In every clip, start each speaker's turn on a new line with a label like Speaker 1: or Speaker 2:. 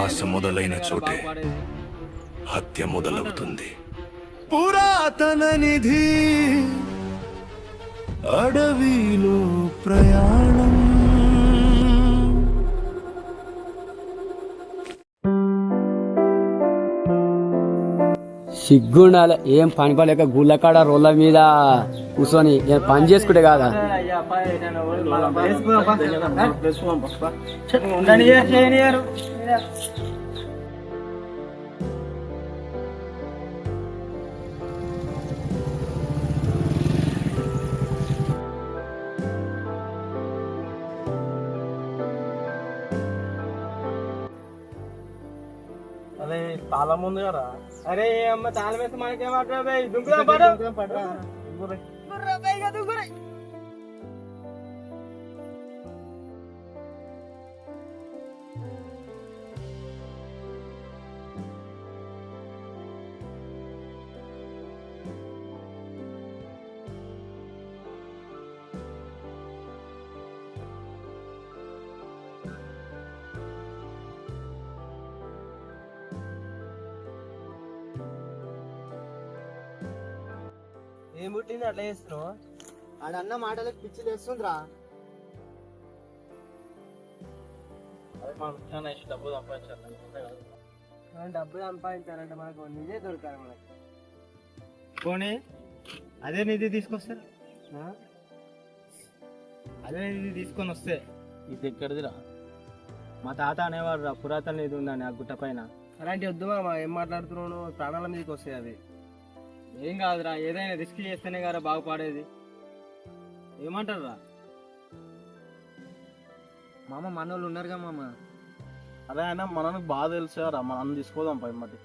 Speaker 1: ఆశ మొదలైన చోటే హత్య మొదలవుతుంది. పురాతన నిధి అడవిలో ప్రయాణం.
Speaker 2: సిగ్గుండాలి. ఏం పని పడలేక గుళ్ళకాడ రోళ్ళ మీద కూర్చొని పని చేసుకుంటే కాదా.
Speaker 3: అదే తాళం ముందు కదా. అరే అమ్మ తాళం వేస్తే మనకేమంటారా? దుంకురా ఏం పుట్టింది అట్లా చేస్తున్నావు?
Speaker 4: ఆడన్న మాటలకు పిచ్చి తెస్తుందిరా.
Speaker 3: డబ్బు సంపాదించాలి. డబ్బు సంపాదించాలంటే మనకు నిజే దొరకాలి. మనకి పోనీ అదే నిధి తీసుకొస్తారు. అదే నిధి తీసుకొని వస్తే ఇది ఎక్కడిదిరా? మా తాత అనేవాడు రా, పురాతన నిధి ఉందని ఆ గుట్ట పైన. అలాంటి వద్దు మామ, ఏం మాట్లాడుతున్నావు? ప్రాణాల మీదకి వస్తాయి. అది ఏం కాదురా, ఏదైనా రిస్క్ చేస్తేనే కదా బాగుపడేది. ఏమంటారు రా
Speaker 4: మామ? మనోళ్ళు ఉన్నారుగా మామ.
Speaker 3: అదే అయినా మనకు బాగా తెలుసారా, మనం తీసుకోదాం పై మట్టి.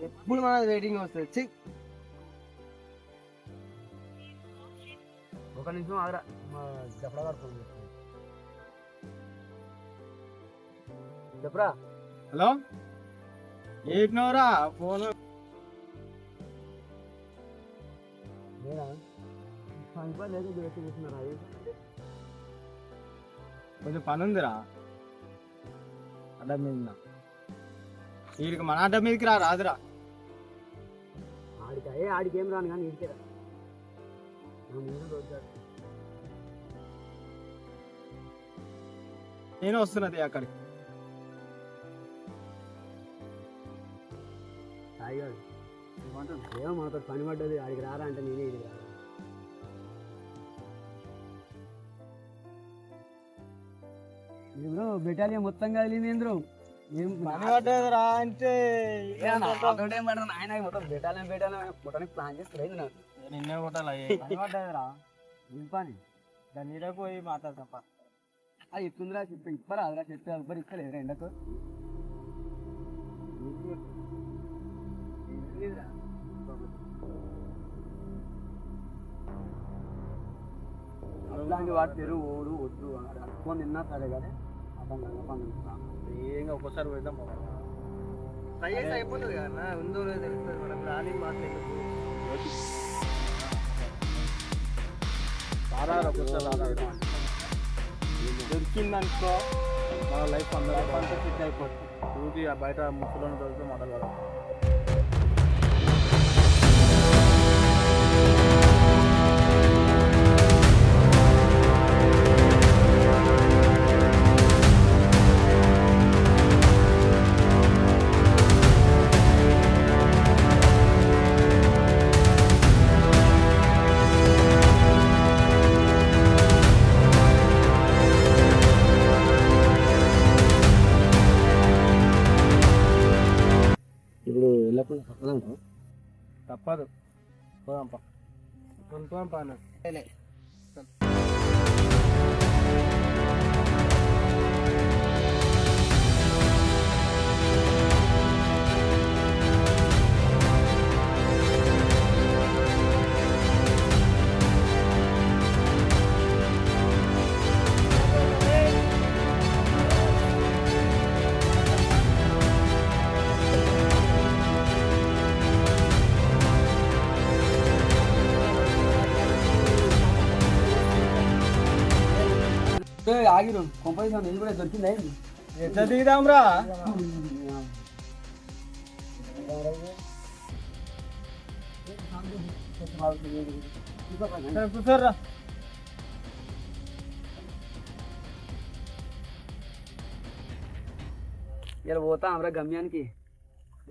Speaker 3: ఎప్పుడు మన వెయిటింగ్ వస్తుంది.
Speaker 4: ఒక నిమిషం ఆగరా, చెప్పరా చెప్పరా.
Speaker 3: హలో, ఏకినవరా ఫోన్? కొంచెం పని ఉందిరా అడ్డ మీద. వీడికి మన అడ్డ మీదకి రా రాదురా.
Speaker 4: ఆడికి ఏం రాను కానీ ఇంటికి
Speaker 3: నేను వస్తున్నది అక్కడికి.
Speaker 4: ఏమో మనతో పని పడ్డది, ఆడికి రారా అంటే నేనే ఇది రారా. ఇప్పుడు బెటాలియన్ మొత్తం కలిగింది ఏంద్రు.
Speaker 3: పని పడ్డదిరా అంటే
Speaker 4: ఆయన మొత్తం బెటాలియన్ మొత్తానికి ప్లాన్ చేస్తలేదు నాకు.
Speaker 3: నిన్నే కొట్టాలి. పని పడ్డదిరా.
Speaker 4: ఏం పని?
Speaker 3: దాని మీద పోయి మాట్లాడతాం.
Speaker 4: అది ఇస్తుందిరా, చెప్పి ఇప్పరా అదిరా, చెప్పి అబ్బరు ఇస్తలేదు ఎండకు. అలాంటి వాటి తెరువు ఓడు వద్దు అనుకో నిన్నా సరే కానీ
Speaker 3: ఏంగా ఒక్కోసారి పోయిద్దాం.
Speaker 4: అయిపోతుంది కదా, ఉందో లేదో తెలుస్తుంది మనం. రాని మాట్లాడదు
Speaker 3: దొరికిందనుకో మన లైఫ్ అందరూ ఫిట్ అయిపోతుంది. ఊరికి బయట ముసలోని దొరికితే మాట్లాడగలం.
Speaker 4: ఇప్పుడు వెళ్ళకుండా తప్పదు.
Speaker 3: తప్పదు, పోదాం కొనుక్కోదాం పని.
Speaker 2: ఆగిరు కొంపైసా నేను కూడా దొరికిందా
Speaker 3: ఎట్లా దిగుదాంరా కూర్చోర్రా
Speaker 2: ఇలా పోతా అమరా గమ్యానికి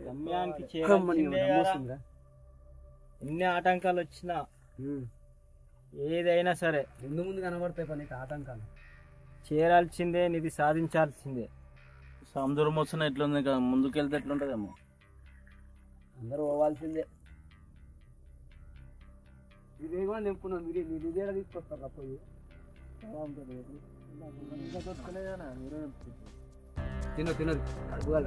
Speaker 3: గమ్యానికి చేరాల్సిందే కదా. ఎన్ని ఆటంకాలు వచ్చినా ఏదైనా సరే
Speaker 2: ముందు కనబడతాయి పని ఆటంకాలు
Speaker 3: చేరాల్సిందే, నిధి సాధించాల్సిందే.
Speaker 4: సముద్రం వస్తున్న ఎట్లుంది కదా, ముందుకెళ్తే ఎట్లుంటుందేమో.
Speaker 2: అందరూ పోవాల్సిందే. ఇదే కూడా నింపున్నాం మీరు ఇదే తీసుకొస్తారు పోయి తినదు అడుగువాలి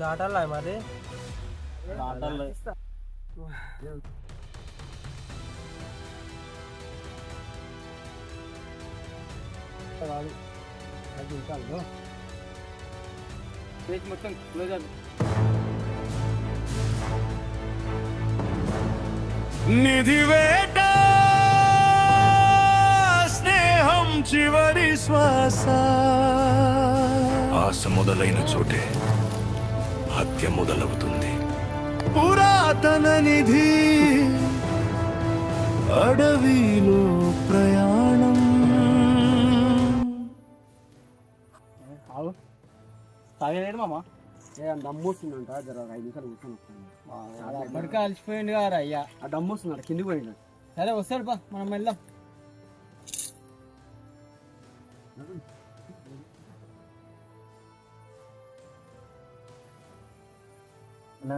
Speaker 3: దాటాలా మరి
Speaker 4: ఆటల్లో
Speaker 2: మొత్తం క్లోజ్
Speaker 1: నిధి వేట స్నేహం చివరి శ్వాస ఆశ మొదలైన చోటే హత్య మొదలవుతుంది. పురాతన నిధి అడవిలో ప్రయాణం.
Speaker 3: తాగలేడు మామ,
Speaker 2: దమ్మొస్తుందంట జర 5 నిమిషాలు కూర్చొని వస్తాను.
Speaker 3: అప్పటికే అలసిపోయింది కదా అయ్యా.
Speaker 2: ఆ దమ్మొస్తున్నాడు కిందికి పోయినా
Speaker 3: సరే వస్తాడు పా, మనం వెళ్దాం.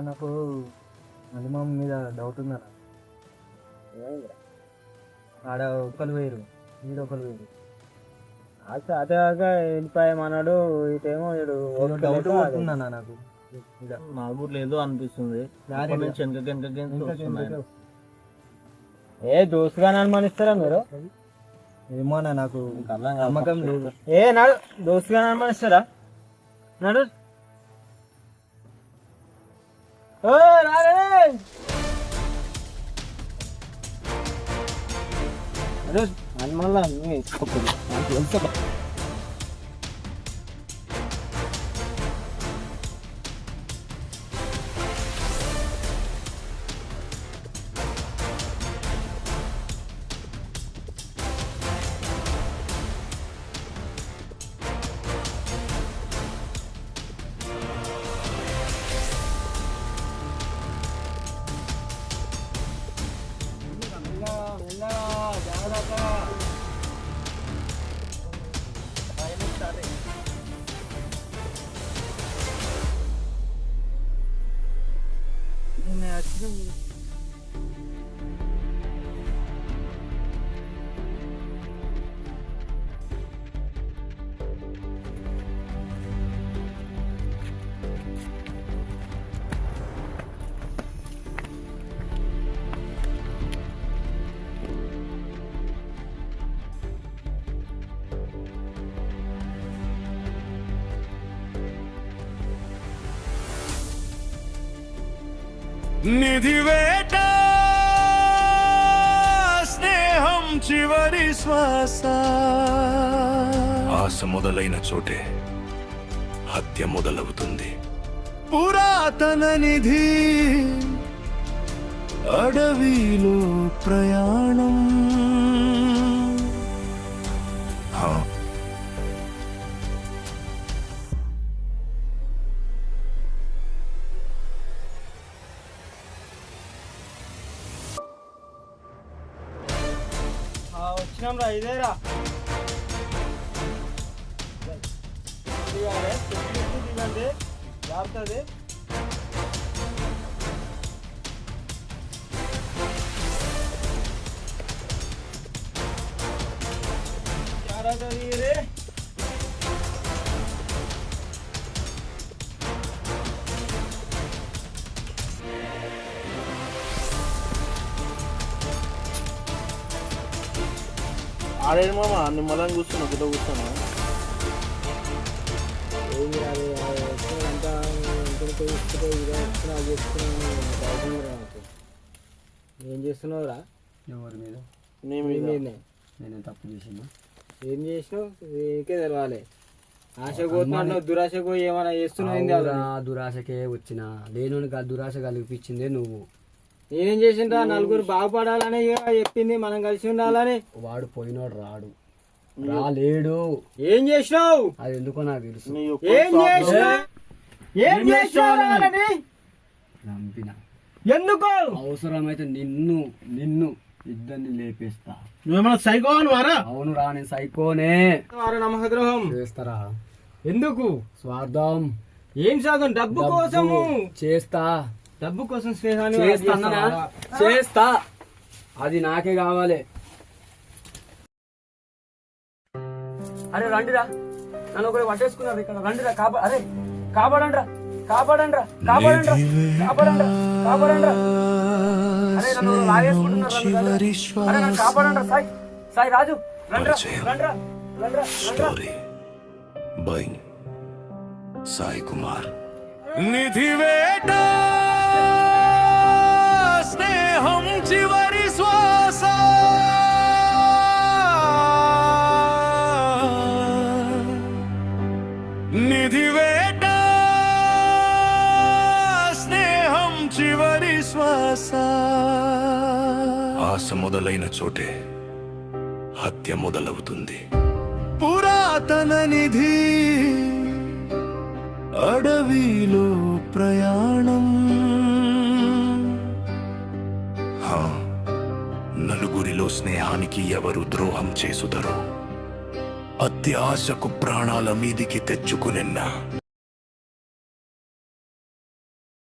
Speaker 4: నాకు మలిమామ మీద డౌట్ ఉందా? ఆడ ఒకరు వేరు, వీడు ఒకరు వేరు.
Speaker 3: అదేగాక వెళ్ళిపోయామన్నాడు, ఇటేమో
Speaker 4: డౌట్ పడుతుందన్నా నాకు. నాకు కూడా లేదు అనిపిస్తుంది.
Speaker 3: ఏ దోస్తుగానే అనుమానిస్తారా మీరు?
Speaker 4: ఏమో నాకు నమ్మకం లేదు.
Speaker 3: ఏ నాడు దోస్తుగానే అనుమానిస్తారా? నాడు మళ్ళా
Speaker 1: నిధి వేట స్నేహం చివరి శ్వాస ఆశ మొదలైన చోటే హత్య మొదలవుతుంది. పురాతన నిధి అడవిలో ప్రయాణం. హా.
Speaker 3: వచ్చినాం రా, ఇదేరా దిగండి, జాగ్రత్తది. జాగ్రత్త దిగిరే.
Speaker 4: ఆడేది మామ నిమ్మలం కూర్చున్నా గుడ్డ కూర్చున్నా.
Speaker 3: ఏం చేస్తున్నావురా?
Speaker 2: ఎవరి మీద?
Speaker 4: నీ మీద.
Speaker 2: నేను తప్పు చేసినా?
Speaker 3: ఏం చేసినావు నీకే తెలవాలి. ఆశ పోతున్నావు, దురాశ పోయి ఏమైనా చేస్తున్నావు?
Speaker 2: దురాశకే వచ్చిన లేను దురాశ కలిపించిందే నువ్వు.
Speaker 3: నేనేం చేసిండ్రా? నలుగురు బాగుపడాలని చెప్పింది, మనం కలిసి ఉండాలని.
Speaker 2: వాడు పోయినోడు రాడు, రాలేడు.
Speaker 3: ఏం చేసినావు?
Speaker 2: అది ఎందుకో నాకు తెలుసు.
Speaker 3: ఏం చేసినావు? ఏం చేసినావు?
Speaker 2: నంపిన
Speaker 3: ఎందుకు?
Speaker 2: అవసరమైతే నిన్ను నిన్ను ఇద్దరిని లేపేస్తా.
Speaker 4: నువ్వేమన్నా సైకో అని వారా?
Speaker 2: అవును రా, నేను సైకోనే.
Speaker 3: నమ్మకద్రోహం
Speaker 2: చేస్తారా?
Speaker 3: ఎందుకు?
Speaker 2: స్వార్థం.
Speaker 3: ఏం సాధం? డబ్బు కోసము
Speaker 2: చేస్తా.
Speaker 3: డబ్బు కోసం స్నేహాన్ని
Speaker 2: చేస్తా. అది నాకే కావాలి. అరే రండిరా, నన్ను ఒకటి పట్టేసుకున్నారు ఇక్కడ. రండిరా, అరే కాపాడండ్రా, కాపాడండ్రా, కాపాడండ్రా, కాపాడండ్రా, కాపాడండ్రా. అరే నన్ను లాగేసుకుంటున్నారు. అరే నన్ను కాపాడండ్రా. సాయి, సాయి, రాజు, రండ్రా, రండ్రా, రండ్రా.
Speaker 1: Story by Sai Kumar. నిధి వేట స్నేహం చివరి శ్వాస. నిధి వేట స్నేహం చివరి శ్వాస. ఆశ మొదలైన చోటే హత్య మొదలవుతుంది. పురాతన నిధి అడవిలో ప్రయాణం. హా, నలుగురిలో స్నేహానికి ఎవరు ద్రోహం చేసుదరో అత్యాశకు ప్రాణాల మీదికి తెచ్చుకునిన్నా